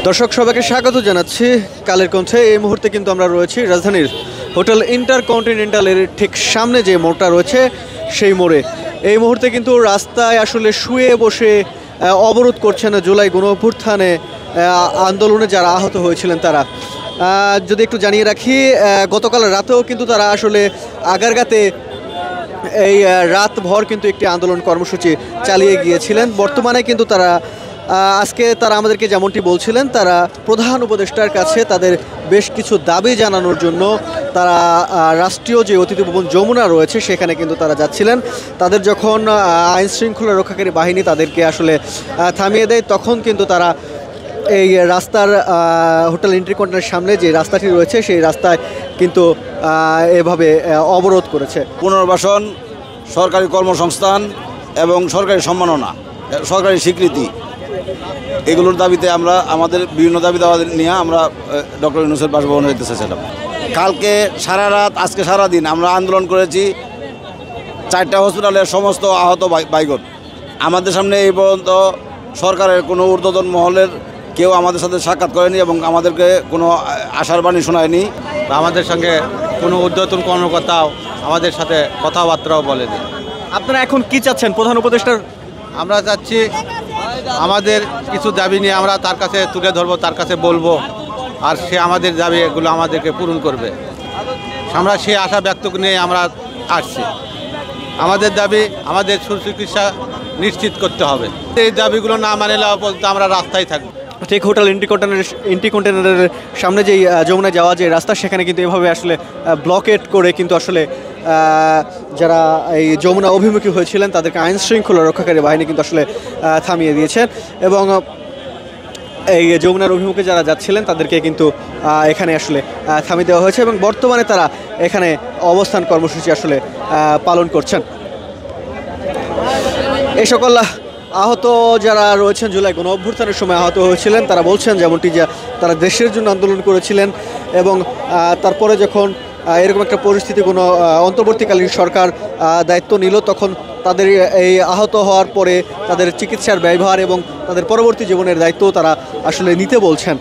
দর্শক সবাইকে স্বাগত জানাচ্ছি কালের কণ্ঠে। এই মুহূর্তে কিন্তু আমরা রয়েছি রাজধানীর হোটেল ইন্টারকন্টিনেন্টালের ঠিক সামনে যে মোড়টা রয়েছে সেই মোড়ে। এই মুহূর্তে কিন্তু রাস্তায় আসলে শুয়ে বসে অবরোধ করছেন জুলাই গণঅভ্যুত্থানে আন্দোলনে যারা আহত হয়েছিলেন তারা। যদি একটু জানিয়ে রাখি, গতকাল রাতেও কিন্তু তারা আসলে আগারগাঁতে এই রাতভর কিন্তু একটি আন্দোলন কর্মসূচি চালিয়ে গিয়েছিলেন। বর্তমানে কিন্তু তারা আজকে আমাদেরকে যেমনটি বলছিলেন, তারা প্রধান উপদেষ্টার কাছে তাদের বেশ কিছু দাবি জানানোর জন্য তারা রাষ্ট্রীয় যে অতিথি ভবন যমুনা রয়েছে সেখানে কিন্তু তারা যাচ্ছিলেন। তাদের যখন আইন শৃঙ্খলা রক্ষাকারী বাহিনী তাদেরকে আসলে থামিয়ে দেয়, তখন কিন্তু তারা এই রাস্তার হোটেল ইন্টারকন্টিনেন্টালের সামনে যে রাস্তাটি রয়েছে সেই রাস্তায় কিন্তু এভাবে অবরোধ করেছে। পুনর্বাসন, সরকারি কর্মসংস্থান এবং সরকারি সম্মাননা, সরকারি স্বীকৃতি, এগুলোর দাবিতে আমরা আমাদের বিভিন্ন দাবি দাওয়া নিয়ে আমরা ডক্টর ইউনূসের বাসভবনে যেতে চেয়েছিলাম। কালকে সারা রাত, আজকে সারা দিন আমরা আন্দোলন করেছি। 4টা হসপিটালের সমস্ত আহত ভাইগণ আমাদের সামনে এই পর্যন্ত সরকারের কোনো ঊর্ধ্বতন মহলের কেউ আমাদের সাথে সাক্ষাৎ করেনি এবং আমাদেরকে কোনো আশার বাণী শোনায়নি। আমাদের সঙ্গে কোনো ঊর্ধ্বতন কর্মকর্তাও আমাদের সাথে কথাবার্তাও বলেনি। আপনারা এখন কি চাচ্ছেন প্রধান উপদেষ্টার? আমরা চাচ্ছি আমাদের কিছু দাবি নিয়ে আমরা তার কাছে তুলে ধরবো, তার কাছে বলবো, আর সে আমাদের দাবি এগুলো আমাদেরকে পূরণ করবে। আমরা সে আশা ব্যক্ত নিয়ে আমরা আসছি। আমাদের দাবি আমাদের সুচিকিৎসা নিশ্চিত করতে হবে। এই দাবিগুলো না মানে পর্যন্ত আমরা রাস্তায় থাকবো। ঠিক হোটেল ইন্টারকন্টিনেন্টালের সামনে যেই যমুনা যাওয়া যে রাস্তা, সেখানে কিন্তু এভাবে আসলে ব্লকেট করে কিন্তু আসলে যারা এই যমুনা অভিমুখী হয়েছিলেন তাদেরকে আইন শৃঙ্খলা রক্ষাকারী বাহিনী কিন্তু আসলে থামিয়ে দিয়েছেন এবং এই যমুনার অভিমুখে যারা যাচ্ছিলেন তাদেরকে কিন্তু এখানে আসলে থামিয়ে দেওয়া হয়েছে এবং বর্তমানে তারা এখানে অবস্থান কর্মসূচি আসলে পালন করছেন। এই সকল আহত যারা রয়েছেন জুলাই গণঅভ্যুত্থানের সময় আহত হয়েছিলেন তারা বলছেন যেমনটি যে তারা দেশের জন্য আন্দোলন করেছিলেন এবং তারপরে যখন এরকম একটা পরিস্থিতি কোনো অন্তর্বর্তীকালীন সরকার দায়িত্ব নিল, তখন তাদের এই আহত হওয়ার পরে তাদের চিকিৎসার ব্যয়ভার এবং তাদের পরবর্তী জীবনের দায়িত্ব তারা আসলে নিতে বলছেন।